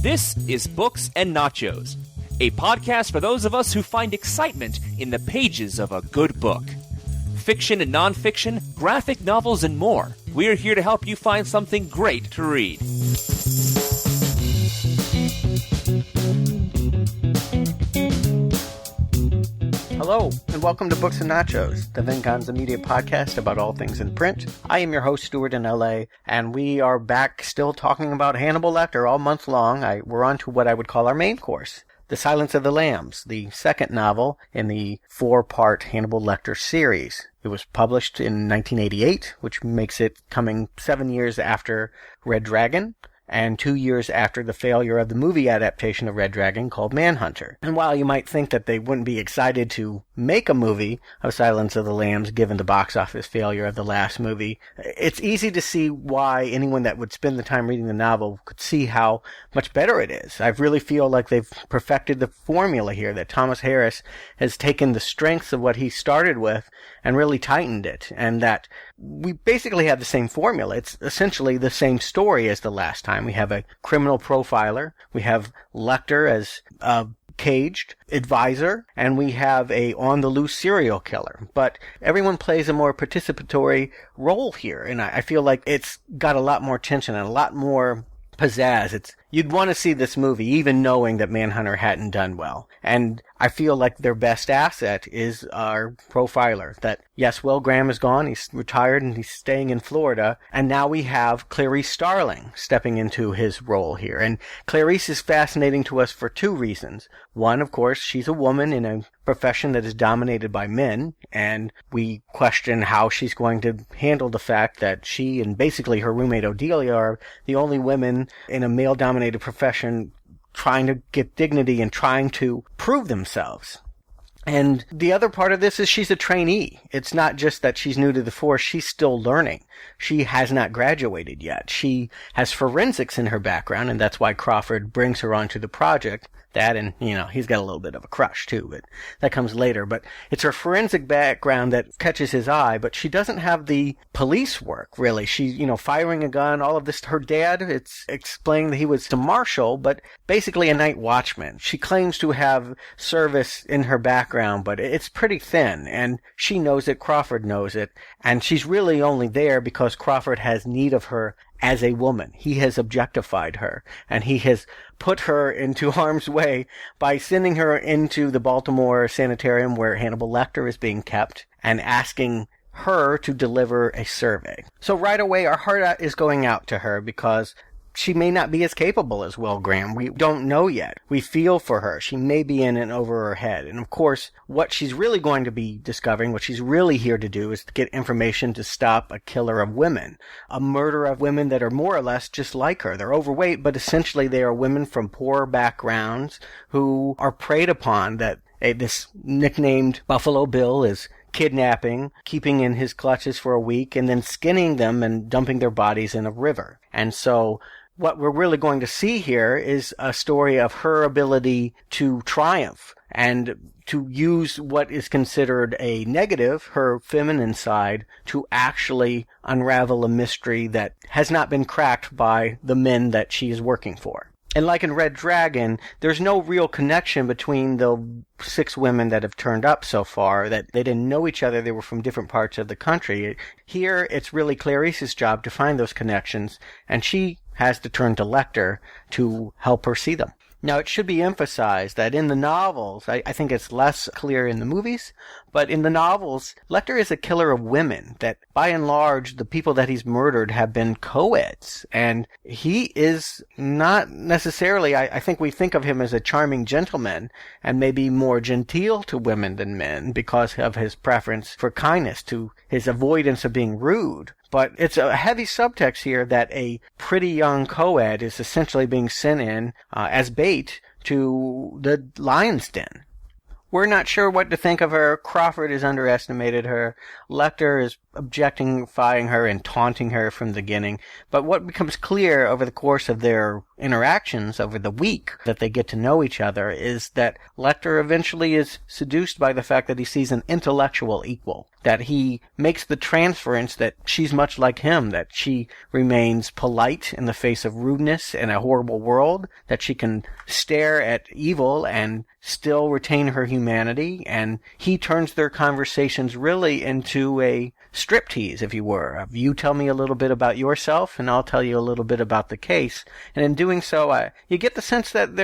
This is Books and Nachos, a podcast for those of us who find excitement in the pages of a good book. Fiction and nonfiction, graphic novels, and more. We're here to help you find something great to read. Hello, and welcome to Books and Nachos, the Venganza Media podcast about all things in print. I am your host, Stuart in LA, and we are back still talking about Hannibal Lecter all month long. We're on to what I would call our main course, The Silence of the Lambs, the second novel in the four-part Hannibal Lecter series. It was published in 1988, which makes it coming 7 years after Red Dragon, and 2 years after the failure of the movie adaptation of Red Dragon called Manhunter. And while you might think that they wouldn't be excited to make a movie of Silence of the Lambs given the box office failure of the last movie, it's easy to see why anyone that would spend the time reading the novel could see how much better it is. I really feel like they've perfected the formula here, that Thomas Harris has taken the strengths of what he started with and really tightened it, and that we basically have the same formula. It's essentially the same story as the last time. We have a criminal profiler, we have Lecter as a caged advisor, and we have a on-the-loose serial killer. But everyone plays a more participatory role here, and I feel like it's got a lot more tension and a lot more pizzazz. You'd want to see this movie even knowing that Manhunter hadn't done well. And I feel like their best asset is our profiler. That, yes, Will Graham is gone, he's retired and he's staying in Florida, and now we have Clarice Starling stepping into his role here. And Clarice is fascinating to us for two reasons. One, of course, she's a woman in a profession that is dominated by men, and we question how she's going to handle the fact that she and basically her roommate Odelia are the only women in a male-dominated profession trying to get dignity and trying to prove themselves. And the other part of this is she's a trainee. It's not just that she's new to the force, she's still learning. She has not graduated yet. She has forensics in her background, and that's why Crawford brings her onto the project. That, and, he's got a little bit of a crush, too, but that comes later. But it's her forensic background that catches his eye, but she doesn't have the police work, really. She's, firing a gun, all of this. Her dad, it's explained that he was a marshal, but basically a night watchman. She claims to have service in her background, but it's pretty thin, and she knows it, Crawford knows it, and she's really only there because Crawford has need of her as a woman. He has objectified her, and he has put her into harm's way by sending her into the Baltimore sanitarium where Hannibal Lecter is being kept and asking her to deliver a survey. So right away, our heart is going out to her because she may not be as capable as Will Graham. We don't know yet. We feel for her. She may be in and over her head. And of course, what she's really going to be discovering, what she's really here to do, is to get information to stop a killer of women. A murder of women that are more or less just like her. They're overweight, but essentially they are women from poor backgrounds who are preyed upon, that this nicknamed Buffalo Bill is kidnapping, keeping in his clutches for a week, and then skinning them and dumping their bodies in a river. And so what we're really going to see here is a story of her ability to triumph and to use what is considered a negative, her feminine side, to actually unravel a mystery that has not been cracked by the men that she is working for. And like in Red Dragon, there's no real connection between the 6 women that have turned up so far, that they didn't know each other, they were from different parts of the country. Here, it's really Clarice's job to find those connections, and she has to turn to Lecter to help her see them. Now, it should be emphasized that in the novels, I think it's less clear in the movies, but in the novels, Lecter is a killer of women, that by and large, the people that he's murdered have been co-eds, and he is not necessarily, I think we think of him as a charming gentleman, and maybe more genteel to women than men, because of his preference for kindness, to his avoidance of being rude. But it's a heavy subtext here that a pretty young co-ed is essentially being sent in as bait to the lion's den. We're not sure what to think of her. Crawford has underestimated her. Lecter is objectifying her and taunting her from the beginning. But what becomes clear over the course of their interactions over the week that they get to know each other is that Lecter eventually is seduced by the fact that he sees an intellectual equal, that he makes the transference that she's much like him, that she remains polite in the face of rudeness in a horrible world, that she can stare at evil and still retain her humanity, and he turns their conversations really into a striptease, if you were. Of you tell me a little bit about yourself, and I'll tell you a little bit about the case. And in doing so, you get the sense that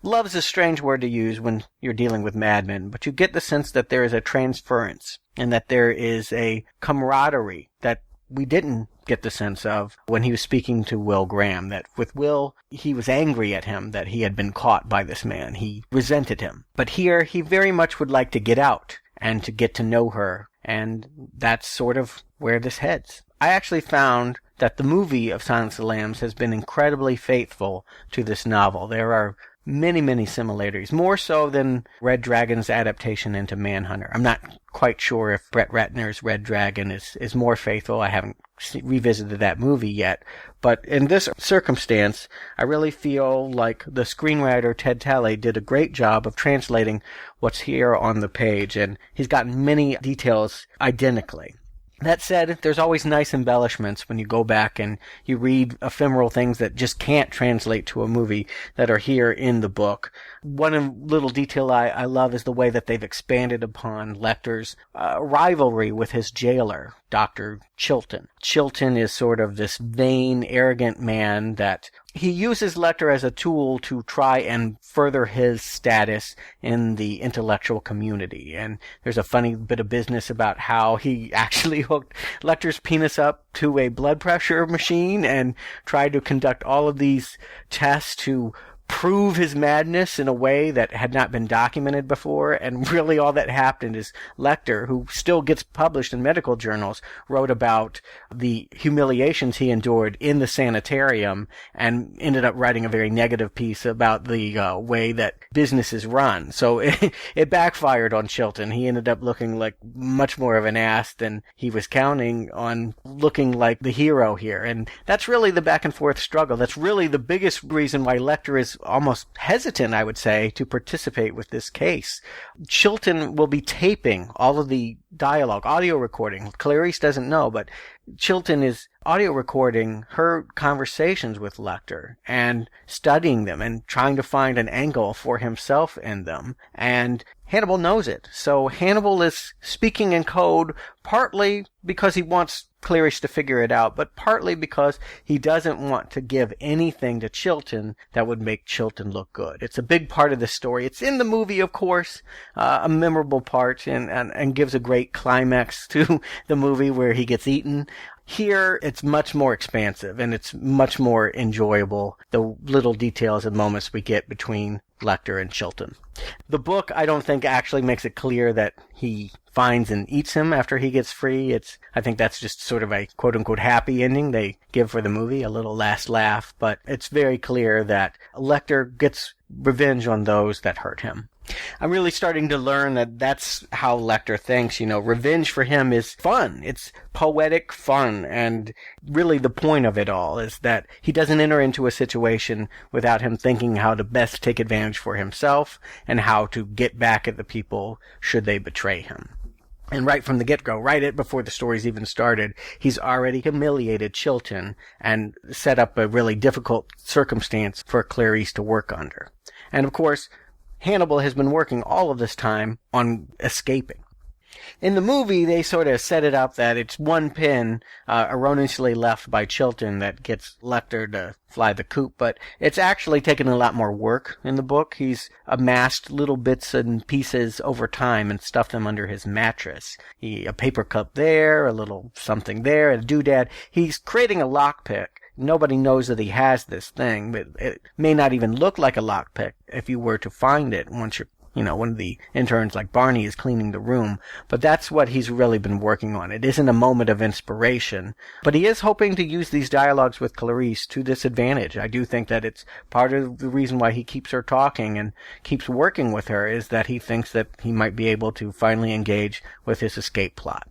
love's a strange word to use when you're dealing with madmen, but you get the sense that there is a transference, and that there is a camaraderie that we didn't get the sense of when he was speaking to Will Graham, that with Will, he was angry at him that he had been caught by this man. He resented him. But here, he very much would like to get out and to get to know her, and that's sort of where this heads. I actually found that the movie of Silence of the Lambs has been incredibly faithful to this novel. There are many, many similarities, more so than Red Dragon's adaptation into Manhunter. I'm not quite sure if Brett Ratner's Red Dragon is more faithful. I haven't revisited that movie yet. But in this circumstance, I really feel like the screenwriter Ted Talley did a great job of translating what's here on the page, and he's gotten many details identically. That said, there's always nice embellishments when you go back and you read ephemeral things that just can't translate to a movie that are here in the book. One little detail I love is the way that they've expanded upon Lecter's rivalry with his jailer, Dr. Chilton. Chilton is sort of this vain, arrogant man that he uses Lecter as a tool to try and further his status in the intellectual community. And there's a funny bit of business about how he actually hooked Lecter's penis up to a blood pressure machine and tried to conduct all of these tests to prove his madness in a way that had not been documented before. And really all that happened is Lecter, who still gets published in medical journals, wrote about the humiliations he endured in the sanitarium and ended up writing a very negative piece about the way that business is run. So it backfired on Chilton. He ended up looking like much more of an ass than he was counting on looking like the hero here. And that's really the back and forth struggle. That's really the biggest reason why Lecter is almost hesitant, I would say, to participate with this case. Chilton will be taping all of the dialogue, audio recording. Clarice doesn't know, but Chilton is audio recording her conversations with Lecter and studying them and trying to find an angle for himself in them. And Hannibal knows it. So Hannibal is speaking in code partly because he wants Clarice to figure it out, but partly because he doesn't want to give anything to Chilton that would make Chilton look good. It's a big part of the story. It's in the movie, of course, a memorable part, and gives a great climax to the movie where he gets eaten. Here, it's much more expansive, and it's much more enjoyable, the little details and moments we get between Lecter and Chilton. The book, I don't think, actually makes it clear that he finds and eats him after he gets free. I think that's just sort of a quote-unquote happy ending they give for the movie, a little last laugh, but it's very clear that Lecter gets revenge on those that hurt him. I'm really starting to learn that that's how Lecter thinks. Revenge for him is fun. It's poetic fun. And really the point of it all is that he doesn't enter into a situation without him thinking how to best take advantage for himself and how to get back at the people should they betray him. And right from the get-go, right before the story's even started, he's already humiliated Chilton and set up a really difficult circumstance for Clarice to work under. And of course, Hannibal has been working all of this time on escaping. In the movie, they sort of set it up that it's one pin erroneously left by Chilton that gets Lecter to fly the coop, but it's actually taken a lot more work in the book. He's amassed little bits and pieces over time and stuffed them under his mattress. A paper cup there, a little something there, a doodad. He's creating a lockpick. Nobody knows that he has this thing, but it may not even look like a lockpick if you were to find it once one of the interns like Barney is cleaning the room. But that's what he's really been working on. It isn't a moment of inspiration, but he is hoping to use these dialogues with Clarice to this advantage. I do think that it's part of the reason why he keeps her talking and keeps working with her is that he thinks that he might be able to finally engage with his escape plot.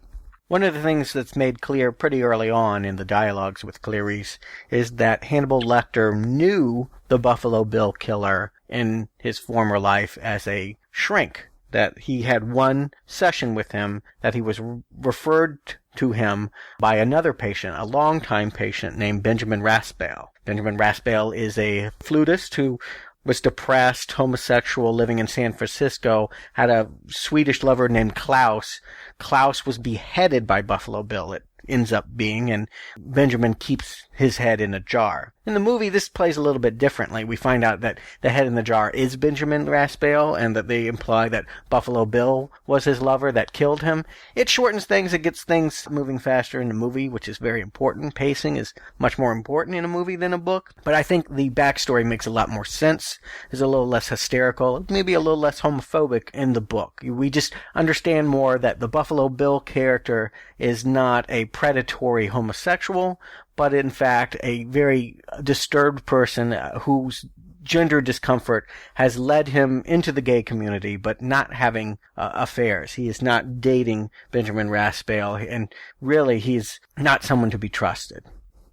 One of the things that's made clear pretty early on in the dialogues with Clarice is that Hannibal Lecter knew the Buffalo Bill killer in his former life as a shrink, that he had one session with him, that he was referred to him by another patient, a longtime patient named Benjamin Raspail. Benjamin Raspail is a flutist who was depressed, homosexual, living in San Francisco, had a Swedish lover named Klaus. Klaus was beheaded by Buffalo Bill, it ends up being, and Benjamin keeps his head in a jar. In the movie, this plays a little bit differently. We find out that the head in the jar is Benjamin Raspail, and that they imply that Buffalo Bill was his lover that killed him. It shortens things, it gets things moving faster in the movie, which is very important. Pacing is much more important in a movie than a book. But I think the backstory makes a lot more sense, is a little less hysterical, maybe a little less homophobic in the book. We just understand more that the Buffalo Bill character is not a predatory homosexual, but in fact a very disturbed person whose gender discomfort has led him into the gay community, but not having affairs. He is not dating Benjamin Raspail, and really he's not someone to be trusted.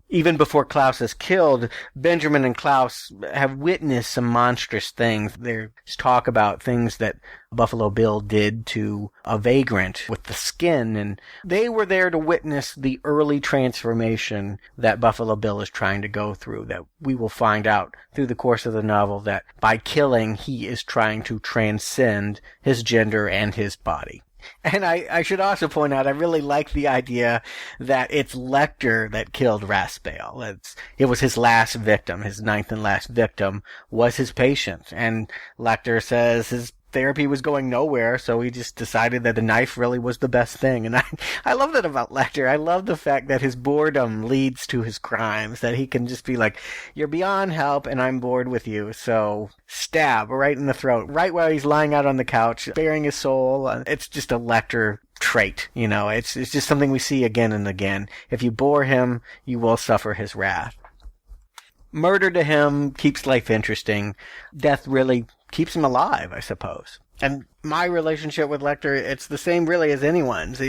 Even before Klaus is killed, Benjamin and Klaus have witnessed some monstrous things. There's talk about things that Buffalo Bill did to a vagrant with the skin, and they were there to witness the early transformation that Buffalo Bill is trying to go through, that we will find out through the course of the novel that by killing, he is trying to transcend his gender and his body. And I should also point out, I really like the idea that it's Lecter that killed Raspail. It was his last victim, his ninth and last victim was his patient. And Lecter says his therapy was going nowhere, so he just decided that a knife really was the best thing. And I love that about Lecter. I love the fact that his boredom leads to his crimes, that he can just be like, you're beyond help and I'm bored with you, so stab right in the throat, right while he's lying out on the couch, bearing his soul. It's just a Lecter trait, you know, it's just something we see again and again. If you bore him, you will suffer his wrath. Murder to him keeps life interesting. Death really keeps him alive, I suppose. And my relationship with Lecter, it's the same really as anyone's.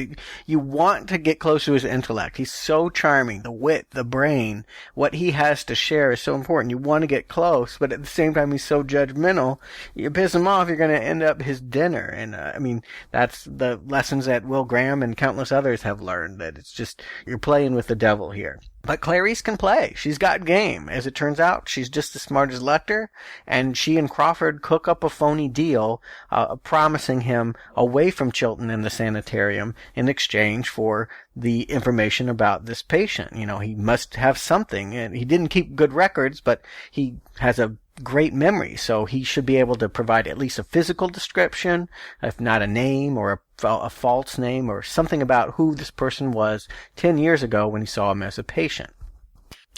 You want to get close to his intellect. He's so charming. The wit, the brain, what he has to share is so important. You want to get close, but at the same time, he's so judgmental. You piss him off, you're going to end up his dinner. And I mean, that's the lessons that Will Graham and countless others have learned, that it's just, you're playing with the devil here. But Clarice can play. She's got game. As it turns out, she's just as smart as Lecter, and she and Crawford cook up a phony deal, promising him away from Chilton and the sanitarium in exchange for the information about this patient. You know, he must have something, and he didn't keep good records, but he has a great memory, so he should be able to provide at least a physical description, if not a name or a false name or something about who this person was 10 years ago when he saw him as a patient.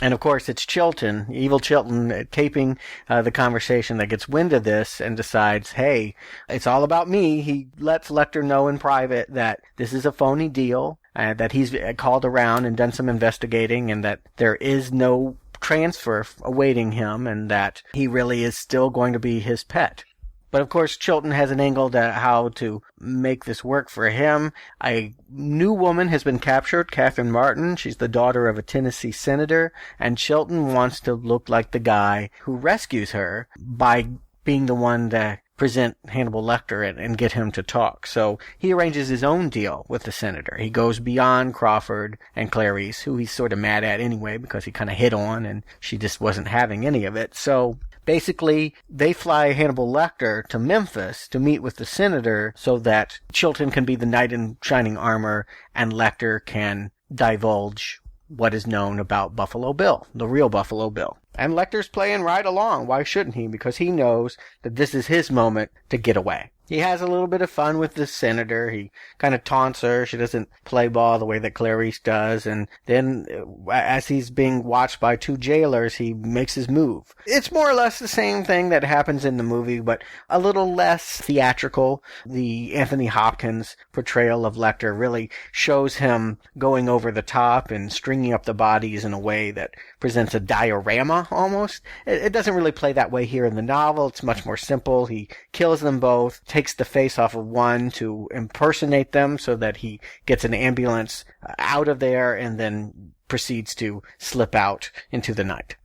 And of course, it's Chilton, evil Chilton, taping the conversation that gets wind of this and decides, hey, it's all about me. He lets Lecter know in private that this is a phony deal, that he's called around and done some investigating, and that there is no transfer awaiting him, and that he really is still going to be his pet. But of course, Chilton has an angle to how to make this work for him. A new woman has been captured, Catherine Martin. She's the daughter of a Tennessee senator, and Chilton wants to look like the guy who rescues her by being the one to present Hannibal Lecter and get him to talk. So he arranges his own deal with the senator. He goes beyond Crawford and Clarice, who he's sort of mad at anyway because he kind of hit on and she just wasn't having any of it. So basically, they fly Hannibal Lecter to Memphis to meet with the senator so that Chilton can be the knight in shining armor and Lecter can divulge what is known about Buffalo Bill, the real Buffalo Bill. And Lecter's playing right along. Why shouldn't he? Because he knows that this is his moment to get away. He has a little bit of fun with the senator. He kind of taunts her. She doesn't play ball the way that Clarice does. And then, as he's being watched by two jailers, he makes his move. It's more or less the same thing that happens in the movie, but a little less theatrical. The Anthony Hopkins portrayal of Lecter really shows him going over the top and stringing up the bodies in a way that presents a diorama, almost. It doesn't really play that way here in the novel. It's much more simple. He kills them both, takes the face off of one to impersonate them so that he gets an ambulance out of there and then proceeds to slip out into the night.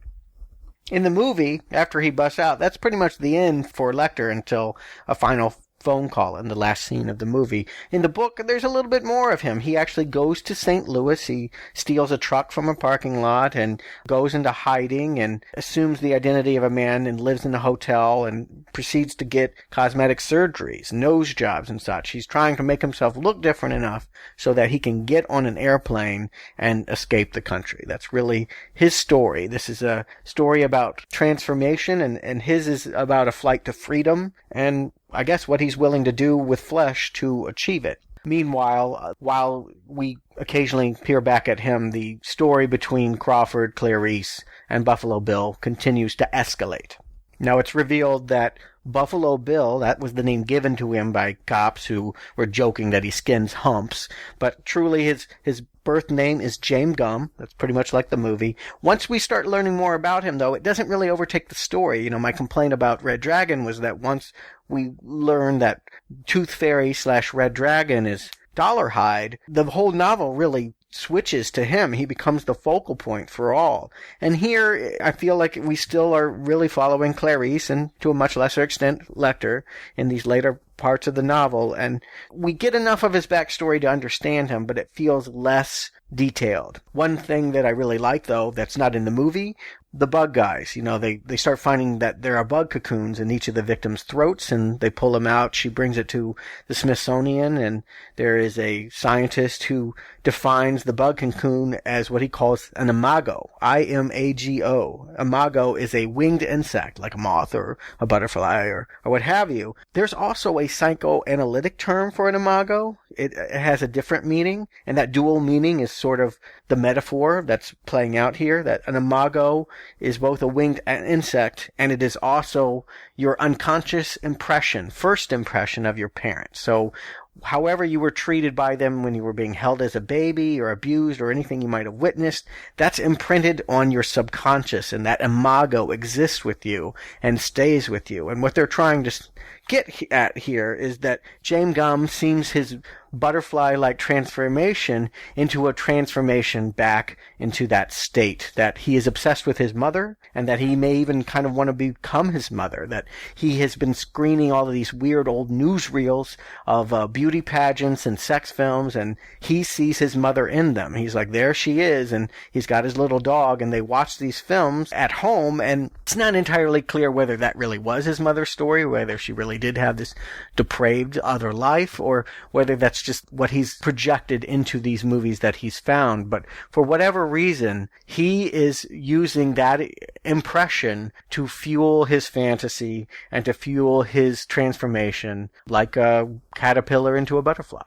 In the movie, after he busts out, that's pretty much the end for Lecter until a final phone call in the last scene of the movie. In the book, there's a little bit more of him. He actually goes to St. Louis. He steals a truck from a parking lot and goes into hiding and assumes the identity of a man and lives in a hotel and proceeds to get cosmetic surgeries, nose jobs and such. He's trying to make himself look different enough so that he can get on an airplane and escape the country. That's really his story. This is a story about transformation, and his is about a flight to freedom and I guess what he's willing to do with flesh to achieve it. Meanwhile, while we occasionally peer back at him, the story between Crawford, Clarice, and Buffalo Bill continues to escalate. Now, it's revealed that Buffalo Bill, that was the name given to him by cops who were joking that he skins humps, but truly his birth name is James Gum. That's pretty much like the movie. Once we start learning more about him, though, it doesn't really overtake the story. My complaint about Red Dragon was that once we learn that Tooth Fairy / Red Dragon is Dollarhide, the whole novel really switches to him. He becomes the focal point for all. And here, I feel like we still are really following Clarice, and to a much lesser extent, Lecter, in these later parts of the novel. And we get enough of his backstory to understand him, but it feels less detailed. One thing that I really like, though, that's not in the movie, the bug guys. They start finding that there are bug cocoons in each of the victims' throats, and they pull them out. She brings it to the Smithsonian, and there is a scientist who defines the bug cocoon as what he calls an imago. I-M-A-G-O. Imago is a winged insect, like a moth or a butterfly or what have you. There's also a psychoanalytic term for an imago. It has a different meaning, and that dual meaning is sort of the metaphor that's playing out here, that an imago is both a winged insect, and it is also your unconscious impression, first impression of your parents. So however you were treated by them when you were being held as a baby or abused or anything you might have witnessed, that's imprinted on your subconscious, and that imago exists with you and stays with you. And what they're trying to get at here is that James Gum seems his butterfly-like transformation into a transformation back into that state, that he is obsessed with his mother, and that he may even kind of want to become his mother, that he has been screening all of these weird old newsreels of beauty pageants and sex films, and he sees his mother in them. He's like, there she is, and he's got his little dog, and they watch these films at home, and it's not entirely clear whether that really was his mother's story, whether she really did have this depraved other life, or whether that's just what he's projected into these movies that he's found. But for whatever reason, he is using that impression to fuel his fantasy and to fuel his transformation, like a caterpillar into a butterfly.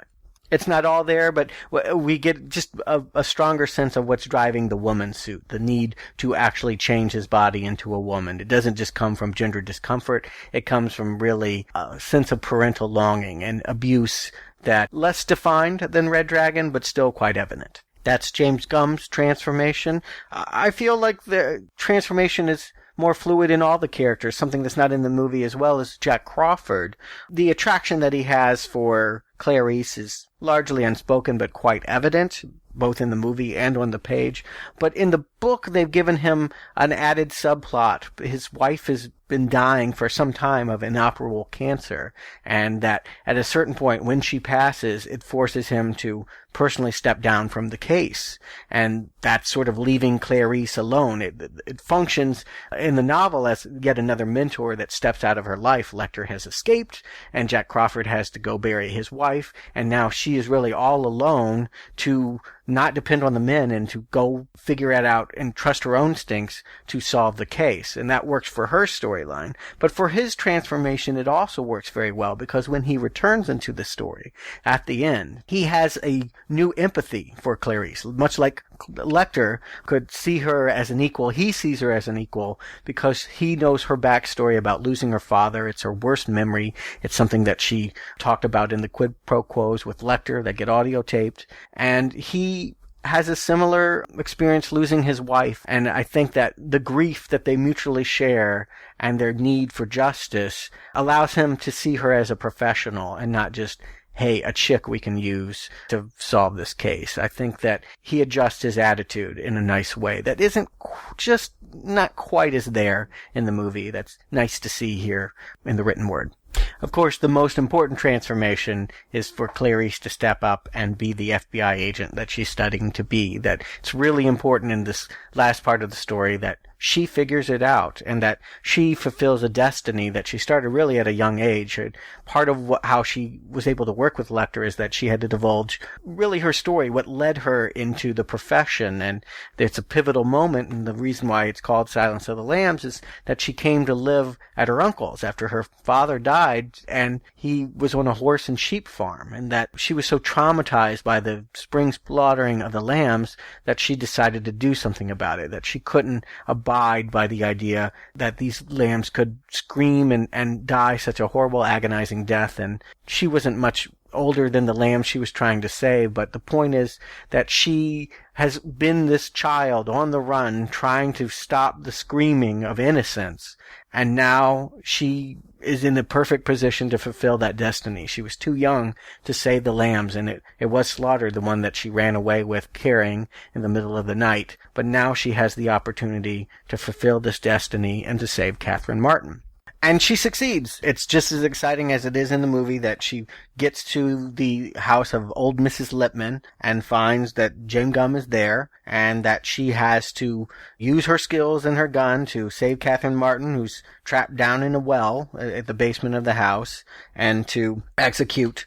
It's not all there, but we get just a stronger sense of what's driving the woman suit, the need to actually change his body into a woman. It doesn't just come from gender discomfort. It comes from really a sense of parental longing and abuse that less defined than Red Dragon, but still quite evident. That's James Gum's transformation. I feel like the transformation is more fluid in all the characters, something that's not in the movie, as well as Jack Crawford. The attraction that he has for Clarice is largely unspoken but quite evident, both in the movie and on the page. But in the book, they've given him an added subplot. His wife has been dying for some time of inoperable cancer, and that at a certain point when she passes, it forces him to personally step down from the case. And that's sort of leaving Clarice alone. It functions in the novel as yet another mentor that steps out of her life. Lecter has escaped, and Jack Crawford has to go bury his wife, and now she is really all alone to not depend on the men and to go figure it out and trust her own instincts to solve the case. And that works for her storyline. But for his transformation, it also works very well, because when he returns into the story at the end, he has a new empathy for Clarice. Much like Lecter could see her as an equal, he sees her as an equal because he knows her backstory about losing her father. It's her worst memory. It's something that she talked about in the quid pro quos with Lecter that get audio taped. And he has a similar experience losing his wife, and I think that the grief that they mutually share and their need for justice allows him to see her as a professional and not just, hey, a chick we can use to solve this case. I think that he adjusts his attitude in a nice way that isn't just not quite as there in the movie. That's nice to see here in the written word. Of course, the most important transformation is for Clarice to step up and be the FBI agent that she's studying to be. That it's really important in this last part of the story that she figures it out and that she fulfills a destiny that she started really at a young age. Part of how she was able to work with Lecter is that she had to divulge really her story, what led her into the profession. And it's a pivotal moment, and the reason why it's called Silence of the Lambs is that she came to live at her uncle's after her father died, and he was on a horse and sheep farm, and that she was so traumatized by the spring slaughtering of the lambs that she decided to do something about it, that she couldn't abide by the idea that these lambs could scream and die such a horrible, agonizing death. And she wasn't much older than the lambs she was trying to save, but the point is that she has been this child on the run trying to stop the screaming of innocence, and now she is in the perfect position to fulfill that destiny. She was too young to save the lambs, and it was slaughtered, the one that she ran away with carrying in the middle of the night, but now she has the opportunity to fulfill this destiny and to save Catherine Martin. And she succeeds. It's just as exciting as it is in the movie that she gets to the house of old Mrs. Lippman and finds that James Gumb is there, and that she has to use her skills and her gun to save Catherine Martin, who's trapped down in a well at the basement of the house, and to execute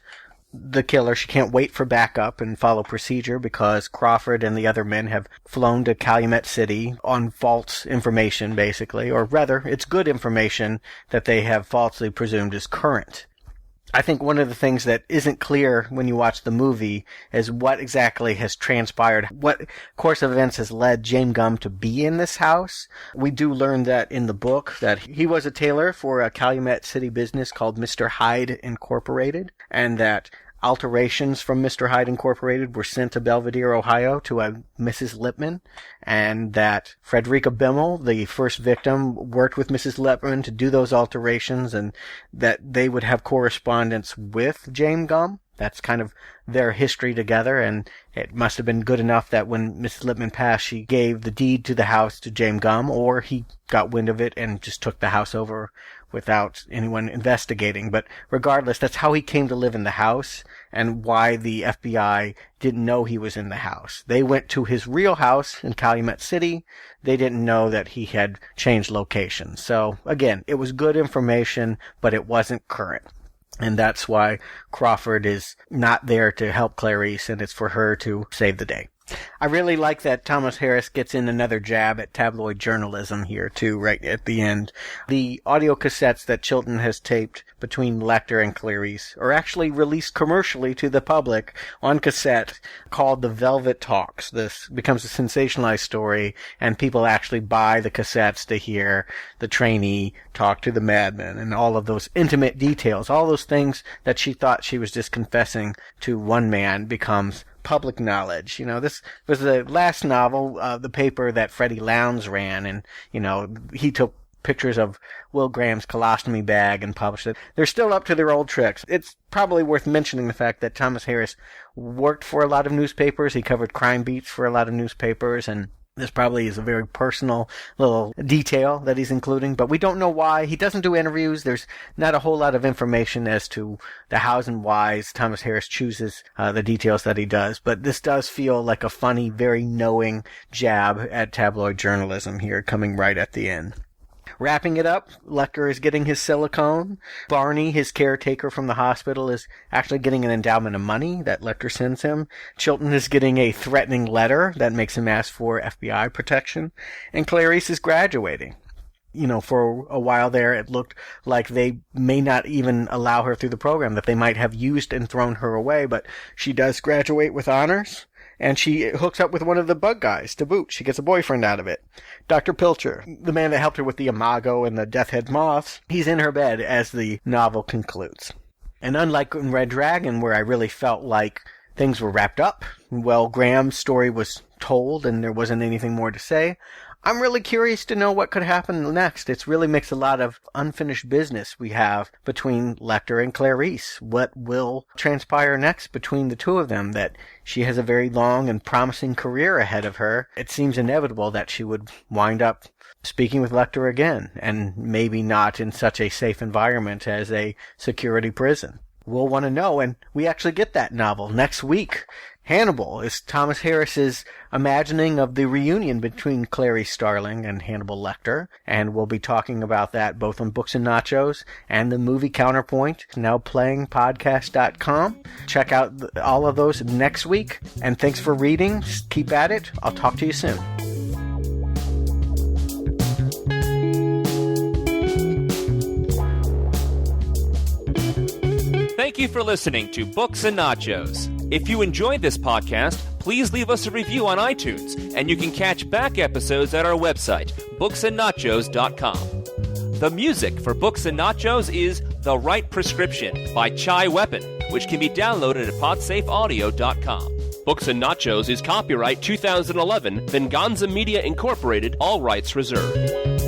the killer. She can't wait for backup and follow procedure because Crawford and the other men have flown to Calumet City on false information, basically. Or rather, it's good information that they have falsely presumed is current. I think one of the things that isn't clear when you watch the movie is what exactly has transpired, what course of events has led James Gumb to be in this house. We do learn that in the book that he was a tailor for a Calumet City business called Mr. Hyde Incorporated, and that alterations from Mr. Hyde Incorporated were sent to Belvedere, Ohio to a Mrs. Lippman, and that Frederica Bimmel, the first victim, worked with Mrs. Lippman to do those alterations, and that they would have correspondence with James Gumb. That's kind of their history together, and it must have been good enough that when Mrs. Lippman passed, she gave the deed to the house to James Gumb, or he got wind of it and just took the house over without anyone investigating. But regardless, that's how he came to live in the house and why the FBI didn't know he was in the house. They went to his real house in Calumet City. They didn't know that he had changed location. So again, it was good information, but it wasn't current. And that's why Crawford is not there to help Clarice, and it's for her to save the day. I really like that Thomas Harris gets in another jab at tabloid journalism here, too, right at the end. The audio cassettes that Chilton has taped between Lecter and Clarice are actually released commercially to the public on cassette called The Velvet Talks. This becomes a sensationalized story, and people actually buy the cassettes to hear the trainee talk to the madman, and all of those intimate details, all those things that she thought she was just confessing to one man becomes public knowledge. You know, this was the last novel, the paper that Freddie Lowndes ran, and, you know, he took pictures of Will Graham's colostomy bag and published it. They're still up to their old tricks. It's probably worth mentioning the fact that Thomas Harris worked for a lot of newspapers. He covered crime beats for a lot of newspapers, and this probably is a very personal little detail that he's including, but we don't know why. He doesn't do interviews. There's not a whole lot of information as to the hows and whys Thomas Harris chooses the details that he does, but this does feel like a funny, very knowing jab at tabloid journalism here, coming right at the end. Wrapping it up, Lecter is getting his silicone. Barney, his caretaker from the hospital, is actually getting an endowment of money that Lecter sends him. Chilton is getting a threatening letter that makes him ask for FBI protection. And Clarice is graduating. You know, for a while there, it looked like they may not even allow her through the program, that they might have used and thrown her away, but she does graduate with honors. And she hooks up with one of the bug guys to boot. She gets a boyfriend out of it. Dr. Pilcher, the man that helped her with the imago and the death head moths, he's in her bed as the novel concludes. And unlike in Red Dragon, where I really felt like things were wrapped up. Well, Graham's story was told and there wasn't anything more to say. I'm really curious to know what could happen next. It really makes a lot of unfinished business we have between Lecter and Clarice. What will transpire next between the two of them? That she has a very long and promising career ahead of her. It seems inevitable that she would wind up speaking with Lecter again, and maybe not in such a safe environment as a security prison. We'll want to know, and we actually get that novel next week. Hannibal is Thomas Harris's imagining of the reunion between Clarice Starling and Hannibal Lecter, and we'll be talking about that both on Books and Nachos and the movie Counterpoint, now playing podcast.com. Check out all of those next week, and thanks for reading. Keep at it. I'll talk to you soon. Thank you for listening to Books and Nachos. If you enjoyed this podcast, please leave us a review on iTunes, and you can catch back episodes at our website, booksandnachos.com. The music for Books and Nachos is The Right Prescription by Chai Weapon, which can be downloaded at podsafeaudio.com. Books and Nachos is copyright 2011, Venganza Media Incorporated, all rights reserved.